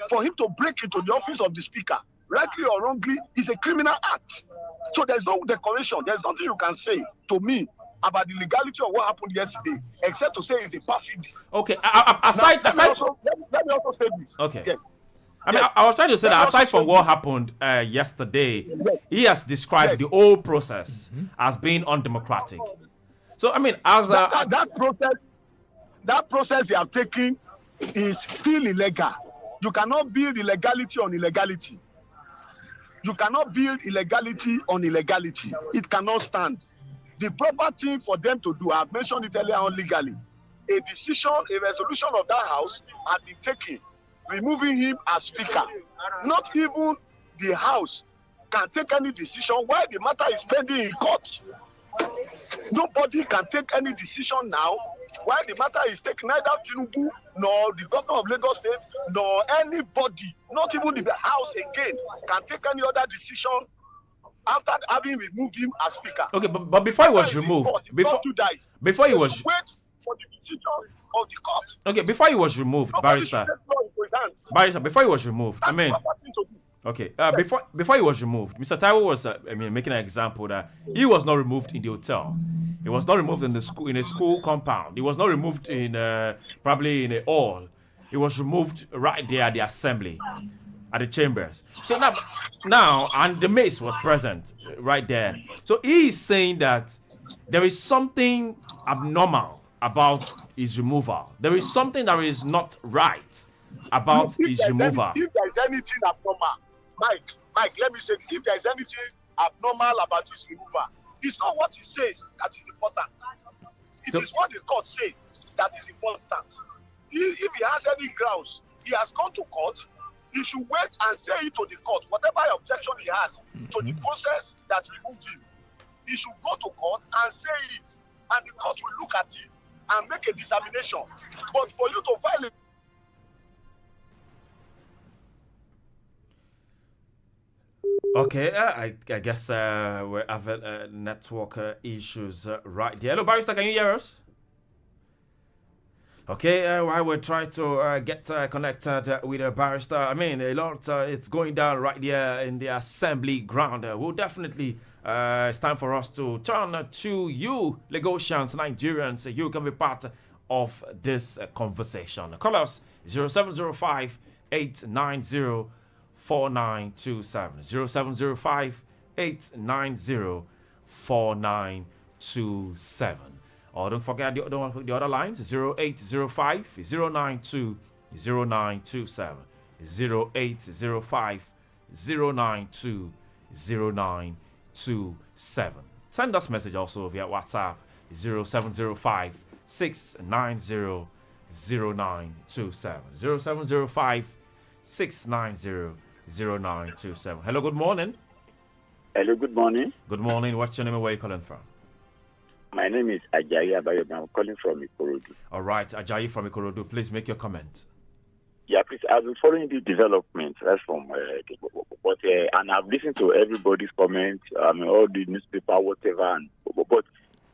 for him to break into the office of the speaker, rightly or wrongly, is a criminal act. So there's no decoration. There's nothing you can say to me about the legality of what happened yesterday, except to say it's a perfidy. Okay. Let me also say this. Okay. Yes. I mean, I was trying to say that aside from what happened yesterday, he has described the whole process as being undemocratic. So, I mean, as that process they have taken is still illegal. You cannot build illegality on illegality. You cannot build illegality on illegality. It cannot stand. The proper thing for them to do, I've mentioned it earlier on legally, a resolution of that house had been taken, removing him as speaker. Not even the house can take any decision while the matter is pending in court. Nobody can take any decision now while the matter is taken. Neither Tinubu nor the governor of Lagos State nor anybody, not even the house again, can take any other decision after having removed him as speaker. Okay, but before he was removed, before he was wait for the decision of the court. Okay, before he was removed, barrister, before he was removed, that's I mean, okay, before he was removed, Mr. Taiwo was, making an example that he was not removed in the hotel. He was not removed in a school compound. He was not removed in probably in a hall. He was removed right there at the assembly, at the chambers. So now, and the mace was present right there. So he is saying that there is something abnormal about his removal. There is something that is not right about his removal. If there is anything abnormal, Mike, let me say, if there is anything abnormal about his removal, it's not what he says that is important. It is what the court says that is important. If he has any grounds, he has gone to court, he should wait and say it to the court, whatever objection he has to the process that removed him. He should go to court and say it, and the court will look at it and make a determination. But for you to file it, okay, I guess we're having network issues right there. Hello, barrister, can you hear us? Okay, while we're trying to get connected with a barrister, I mean, a lot it's going down right there in the assembly ground. We'll definitely, it's time for us to turn to you, Lagosians, Nigerians. You can be part of this conversation. Call us 0705 890 4927 0705 890 4927. Or don't forget the other lines 0805 092 0927 0805 092 0927. Send us message also via WhatsApp 0705 690 0927 0705 690 0927. Hello, good morning. Hello, good morning. Good morning. What's your name and where are you calling from? My name is Ajayi Abayomi. I'm calling from Ikorodu. All right, Ajayi from Ikorodu. Please make your comment. Yeah, please. I've been following the development. That's from, and I've listened to everybody's comments. All the newspaper, whatever. But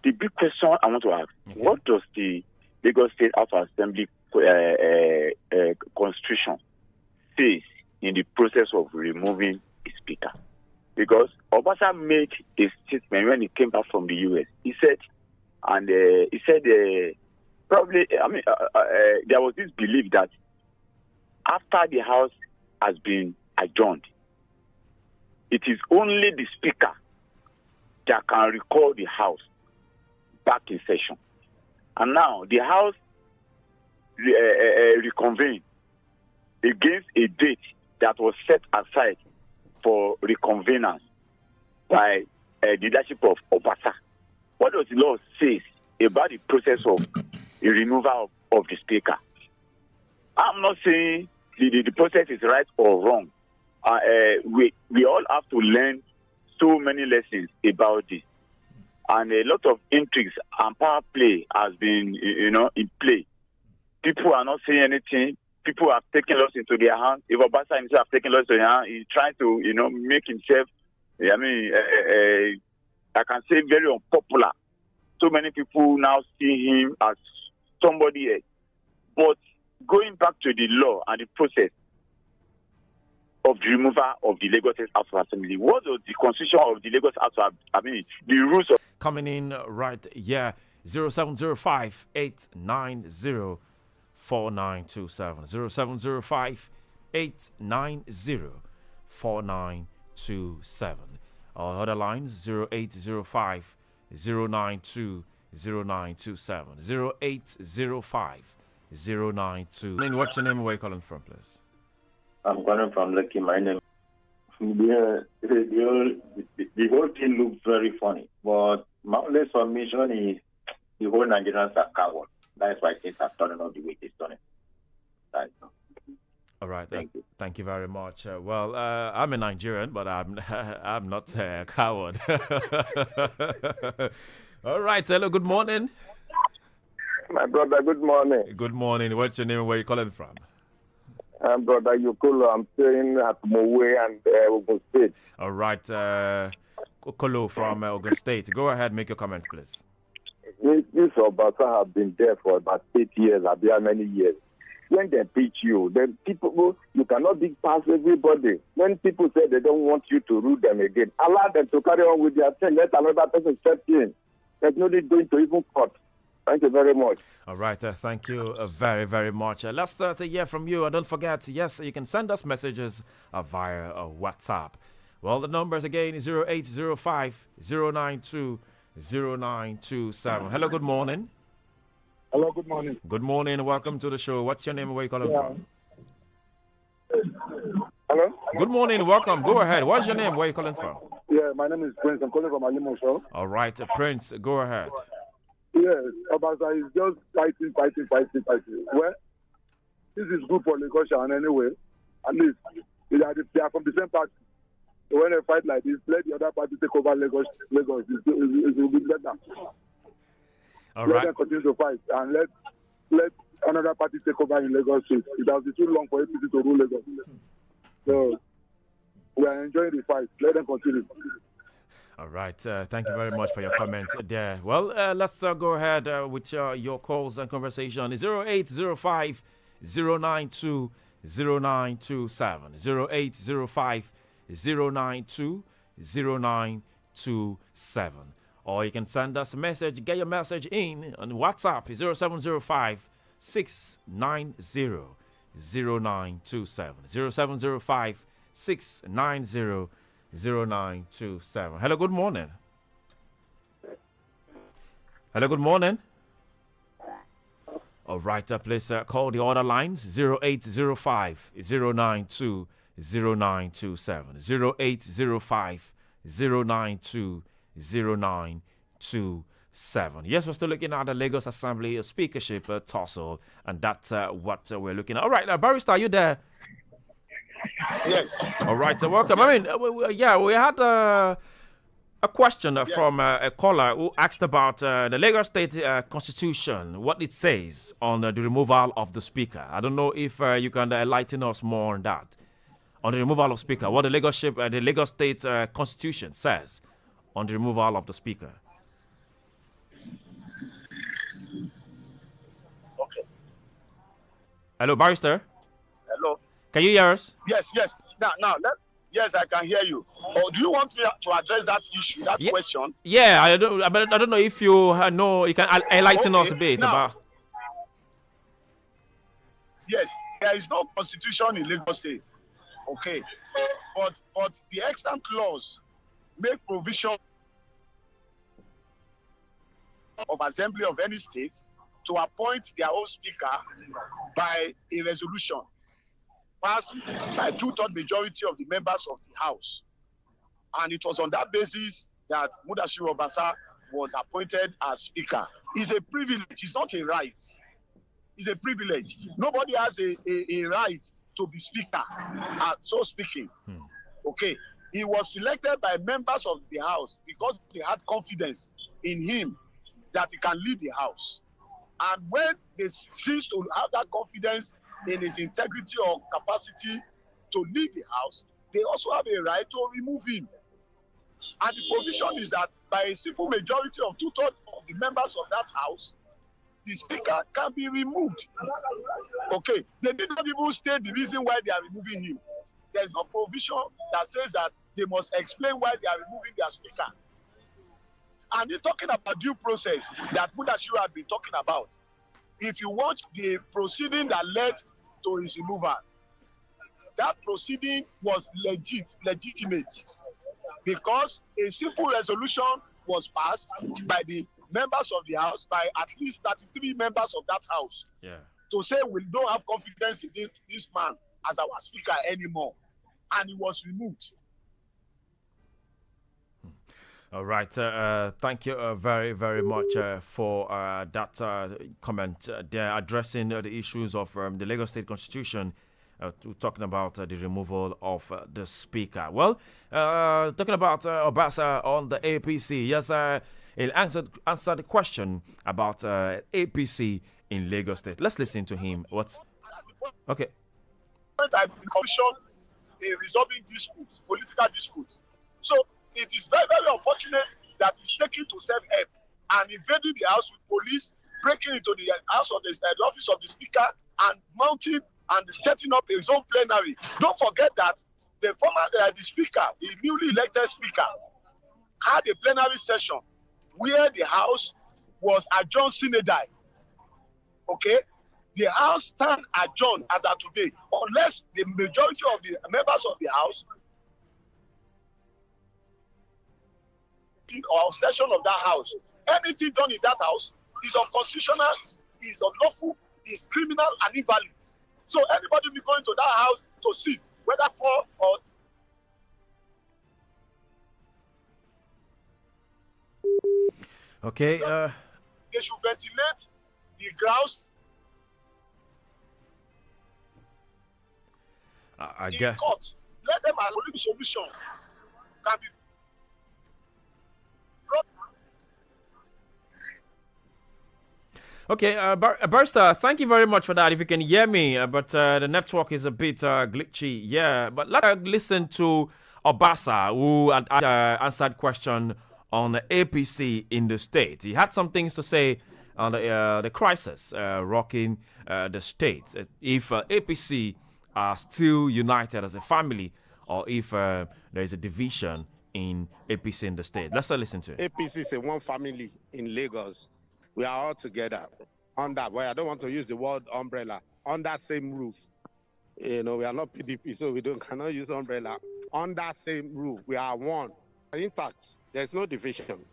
the big question I want to ask: What does the Lagos State House of Assembly Constitution say in the process of removing the speaker? Because Obasa made a statement when he came back from the US. He said, there was this belief that after the House has been adjourned, it is only the speaker that can recall the House back in session. And now the House reconvened against a date that was set aside for reconvenance by the leadership of Obasa. What does the law say about the process of the removal of the speaker? I'm not saying the process is right or wrong. We all have to learn so many lessons about this. And a lot of intrigues and power play has been, in play. People are not saying anything. People have taken laws into their hands. If Obasa himself has taken laws into their hands, he's trying to, make himself, I can say very unpopular. So many people now see him as somebody else. But going back to the law and the process, of the removal of the Lagos State House of Assembly? What was the constitution of the Lagos House of the rules of Coming in right, yeah, 0705 890 4927. 0705 890 4927. Our other lines 0805 092 0927. 0805 092. And what's your name and where you calling from, please? I'm calling from Lucky. My name. The whole thing looks very funny, but my only submission is the whole Nigerians are cowards. That's why things are turning out the way it's turning. Right. All right. Thank you. Thank you very much. Well, I'm a Nigerian, but I'm I'm not a coward. All right. Hello. Good morning. My brother, good morning. Good morning. What's your name and where you calling from? Brother Yokolo, I'm staying at Mowe and Ogun State. All right. Kolo from Ogun State. Go ahead. Make your comment, please. This Obasa have been there for about 8 years, I've been many years. When they teach you, then people go, you cannot be past everybody. When people say they don't want you to rule them again, allow them to carry on with their thing. Let another person step in. There's no need going to even court. Thank you very much. All right. Thank you very, very much. Let's start to hear from you. And don't forget, yes, you can send us messages via WhatsApp. Well, the numbers again is 0805 092 0927. Hello, good morning. Hello, good morning. Good morning. Welcome to the show. What's your name and where you calling from? Hello? Good morning. Welcome. Go ahead. What's your name? Where you calling from? Yeah, my name is Prince. I'm calling from Alimosho. All right, Prince. Go ahead. Yes, Obasa is just fighting. Well, this is good for Lagos anyway. At least they are from the same party. So when they fight like this, let the other party take over Lagos. It will be better. All Let right. them continue to fight and let another party take over in Lagos State. It has been too long for APC to rule Lagos. So we are enjoying the fight. Let them continue. All right. Thank you very much for your comment there. Well, let's go ahead with your calls and conversation. 0805 092 0927. 0805 092 0927. Or you can send us a message. Get your message in on WhatsApp 0705 690 0927. 0705 690 0927. Hello, good morning. Hello, good morning. All right, please call the order lines 0805 092 0927. 0805 092 0927. Yes, we're still looking at the Lagos Assembly Speakership tussle, and that's what we're looking at. All right, Barrister, are you there? Yes. All right, welcome. I mean, we had a question from a caller who asked about the Lagos State Constitution, what it says on the removal of the Speaker. I don't know if you can enlighten us more on that. On the removal of Speaker, what the Lagos State Constitution says on the removal of the Speaker. Okay. Hello, Barrister. Hello. Can you hear us? Yes. Yes, I can hear you. Or do you want me to address that issue, that question? Yeah, I don't know if you know. You can enlighten us a bit now, about. Yes, there is no constitution in Lagos State. Okay, but the extant laws make provision of assembly of any state to appoint their own speaker by a resolution passed by 2/3 majority of the members of the House. And it was on that basis that Mudashiru Obasa was appointed as speaker. It's a privilege, it's not a right. It's a privilege. Nobody has a right to be speaker, so speaking. Okay. He was selected by members of the House because they had confidence in him that he can lead the House. And when they cease to have that confidence in his integrity or capacity to lead the House, they also have a right to remove him. And the provision is that by a simple majority of 2/3 of the members of that House, the speaker can be removed. Okay, they did not even state the reason why they are removing him. there's no provision that says that they must explain why they are removing their speaker. And in talking about due process that Mudashiru had been talking about, if you watch the proceeding that led to his removal, that proceeding was legitimate, because a simple resolution was passed by the members of the House, by at least 33 members of that House, to say we don't have confidence in this man as our speaker anymore, and he was removed. All right. Thank you very, very much for that comment there, addressing the issues of the Lagos State Constitution, talking about the removal of the speaker. Well, talking about Obasa on the APC. Yes, he answered the question about APC in Lagos State. Let's listen to him. Okay. Commission in resolving disputes, political disputes. So it is very, very unfortunate that he's taken to self-help and invading the house with police, breaking into the house of the office of the speaker, and mounting and setting up his own plenary. Don't forget that the former the speaker, the newly elected speaker, had a plenary session where the house was adjourned sine die. Okay, the house stand adjourned as of today, unless the majority of the members of the house or session of that house, anything done in that house is unconstitutional, is unlawful, is criminal and invalid. So anybody be going to that house to sit, whether for or okay, they should ventilate the grounds. I in guess. Court. Let them allow the solution can be brought. Okay, Barrister, thank you very much for that. If you can hear me, but the network is a bit glitchy. Yeah, but let's listen to Obasa, who had answered question on the APC in the state. He had some things to say on the crisis rocking the state. If APC are still united as a family, or if there is a division in APC in the state. Let's listen to it. APC is a one family in Lagos. We are all together under, well, I don't want to use the word umbrella, under same roof. You know, we are not PDP, so we cannot use umbrella. Under same roof, we are one. Intact, there is no division.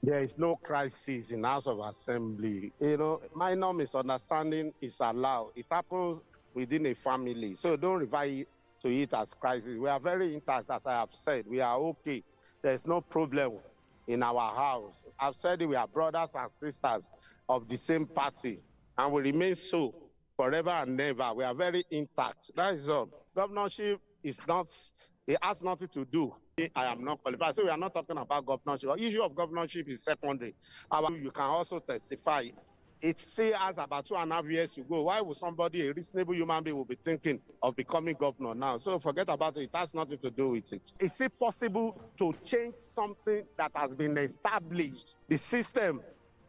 There is no crisis in House of Assembly. You know, minor misunderstanding is allowed. It happens within a family, so don't refer to it as crisis. We are very intact, as I have said. We are okay. There is no problem in our house. I've said it, we are brothers and sisters of the same party, and we remain so forever and ever. We are very intact. That is all. Governorship is not, it has nothing to do. I am not qualified. So we are not talking about governorship. The issue of governorship is secondary. You can also testify. It still has about 2.5 years to go. Why would somebody, a reasonable human being, will be thinking of becoming governor now? So forget about it. It has nothing to do with it. Is it possible to change something that has been established? The system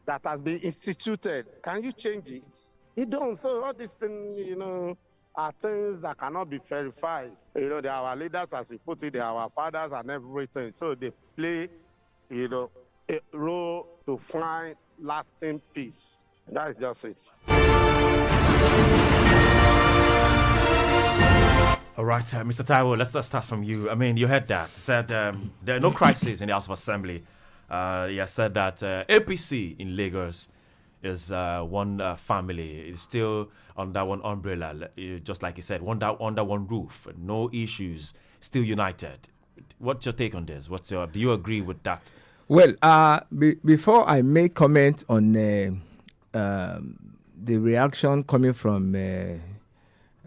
that has been instituted, can you change it? You don't. So all these things, you know, are things that cannot be verified. You know, they are our leaders, as you put it, they are our fathers and everything. So they play, you know, a role to find lasting peace. That is just it. All right, Mr. Taiwo, let's start from you. I mean, you heard that. Said there are no crises in the House of Assembly. You said that APC in Lagos is one family. It's still under one umbrella, just like you said, under one roof. No issues, still united. What's your take on this? Do you agree with that? Well, before I make comment on the reaction coming from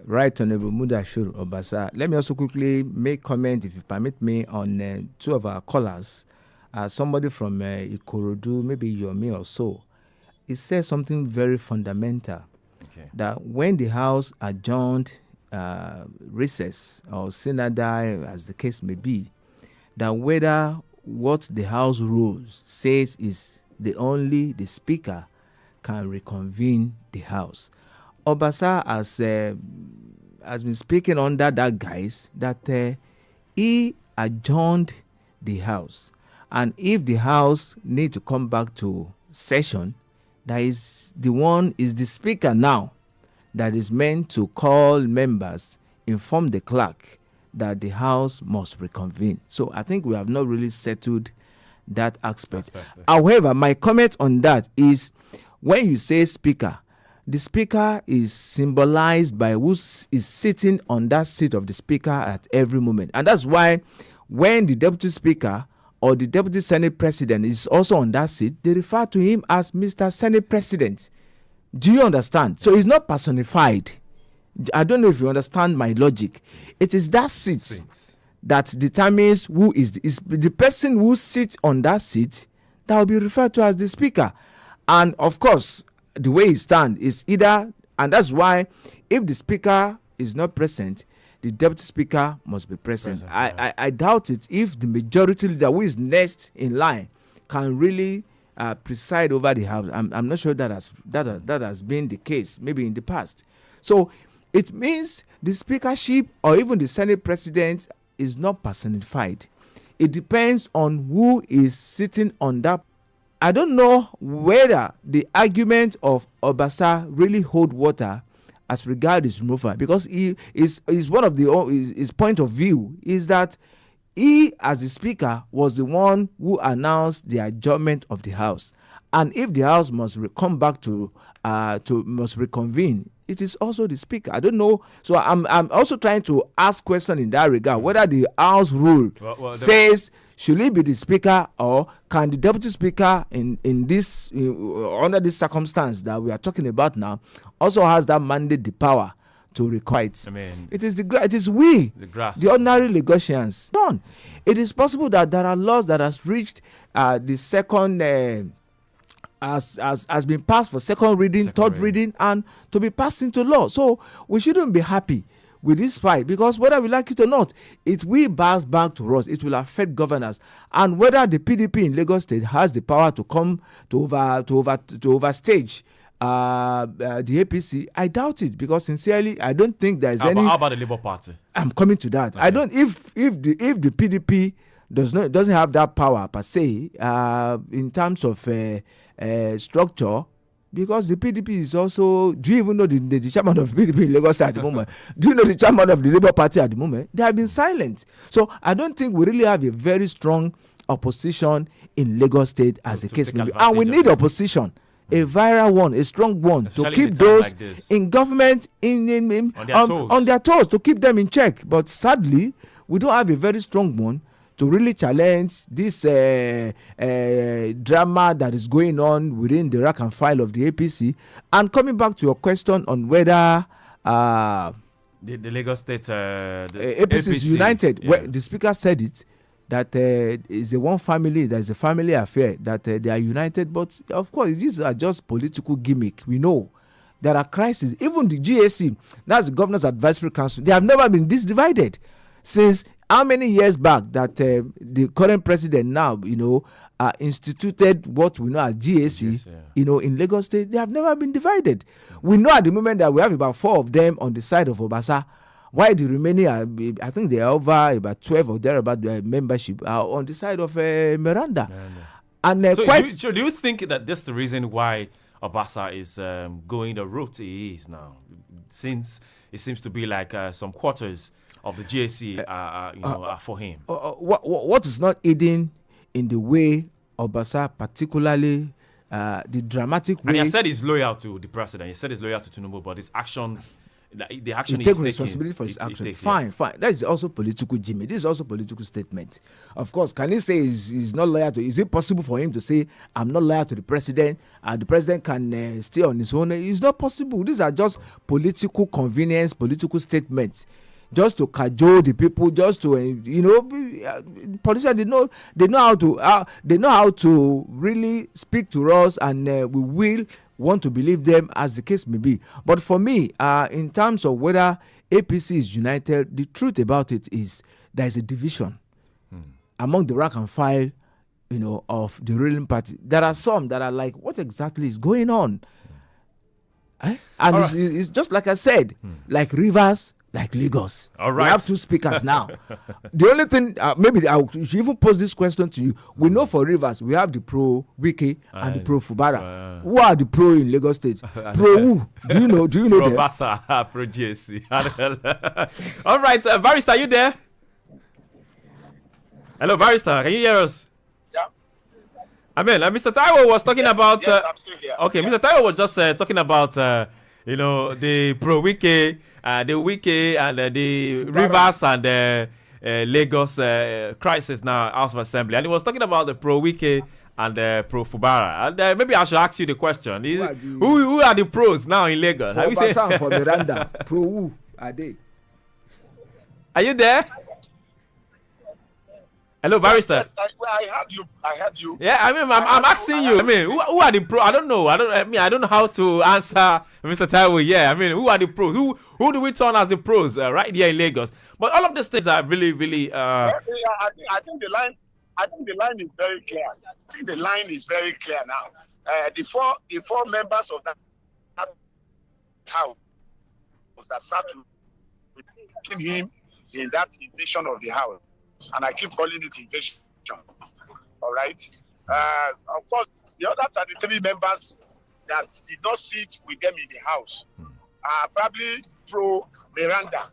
Right Honorable Mudashiru Obasa, let me also quickly make comment, if you permit me, on two of our callers. Somebody from Ikorodu, maybe Yomi or so. It says something very fundamental, that when the House adjourned recess or synod, as the case may be, that whether what the House rules says is the Speaker can reconvene the House. Obasa has has been speaking under that guise that he adjourned the house, and if the house need to come back to session, that is the speaker now that is meant to call members, inform the clerk that the house must reconvene. So I think we have not really settled that aspect. However, my comment on that is, when you say speaker, the speaker is symbolized by who is sitting on that seat of the speaker at every moment. And that's why when the deputy speaker or the deputy senate president is also on that seat, they refer to him as Mr. Senate President. Do you understand? So he's not personified. I don't know if you understand my logic. It is that seat that determines who is the person who sits on that seat that will be referred to as the speaker. And of course, the way it stands is either, and that's why if the speaker is not present, the deputy speaker must be present. I doubt it if the majority leader who is next in line can really preside over the house. I'm not sure that has been the case, maybe in the past. So it means the speakership or even the Senate president is not personified. It depends on who is sitting on that. I don't know whether the argument of Obasa really hold water as regards his removal, because he is one of his point of view is that he, as the speaker, was the one who announced the adjournment of the house, and if the house must come back must reconvene, it is also the speaker. I don't know. So I'm also trying to ask question in that regard, whether the house rule says should it be the speaker, or can the deputy speaker in this under this circumstance that we are talking about now also has that mandate, the power to require it. I mean, it is the ordinary Lagosians. Done. It is possible that there are laws that has reached the second has been passed for second reading, third reading, and to be passed into law. So we shouldn't be happy with this fight, because whether we like it or not, it will bounce back to us. It will affect governors, and whether the PDP in Lagos State has the power to come to overstage the APC, I doubt it, because sincerely, I don't think there is any. How about the Labour Party? I'm coming to that. Okay. I don't. If the PDP doesn't have that power per se in terms of structure. Because the PDP is also, do you even know the chairman of the PDP in Lagos at the moment? Do you know the chairman of the Labour Party at the moment? They have been silent. So I don't think we really have a very strong opposition in Lagos State as the case may be. And we need opposition, a viral one, a strong one, especially to keep those like in government on their toes, to keep them in check. But sadly, we don't have a very strong one to really challenge this drama that is going on within the rank and file of the APC. And coming back to your question on whether the Lagos State the APC is united, well, the speaker said it, that is a one family, that is a family affair, that they are united. But of course, these are just political gimmick. We know there are crises. Even the GAC, that's the Governor's Advisory Council, they have never been this divided since how many years back that the current president now, instituted what we know as GAC, in Lagos State. They have never been divided. We know at the moment that we have about 4 of them on the side of Obasa, while the remaining I think they are over about 12 or thereabout membership on the side of Miranda. And so do you think that that's the reason why Obasa is going the route he is now, since it seems to be like some quarters of the GAC are for him? What is not hidden in the way Obasa, particularly the dramatic way. And he said he's loyal to the president. He said he's loyal to Tinubu, but his action, the action he takes responsibility for his action. Fine. That is also political, Jimmy. This is also political statement. Of course, can he say he's not loyal to? Is it possible for him to say I'm not loyal to the president and the president can stay on his own? It's not possible. These are just political convenience, political statements, just to cajole the people, just to politicians they know how to really speak to us, and we will want to believe them as the case may be. But for me, in terms of whether APC is united, the truth about it is there is a division among the rank and file, of the ruling party. There are some that are like, what exactly is going on? And it's just like I said, like Rivers, like Lagos. All We right. have two speakers now. The only thing, maybe I should even pose this question to you. We know for Rivers, we have the pro Wike and the pro Fubara. Who are the pro in Lagos State? Pro who? Do you know Pro them? Basa, Pro GSC. All right, Barrister, are you there? Hello, Barrister, can you hear us? Yeah. I mean, Mr. Taiwo was talking about. Yes, I'm still here. Okay, Mr. Taiwo was just talking about, the pro Wike, the Wike and the Rivers and the Lagos crisis now, House of Assembly. And he was talking about the pro Wike and the pro Fubara. And maybe I should ask you the question. Who are the pros now in Lagos? For Obasa and for Miranda. Pro who are they? Are you there? Hello, Barrister. Yes, I heard you. Yeah, I mean, I'm asking you. I mean, who are the pros? I don't know. I don't know how to answer Mr. Taiwo. Yeah, I mean, who are the pros? Who do we turn as the pros right here in Lagos? But all of these things are really, really. I think the line. I think the line is very clear. I think the line is very clear now. The four members of that house that sat with him in that invasion of the house. And I keep calling it invasion. All right. Of course, the other 33 members that did not sit with them in the house are probably pro Miranda.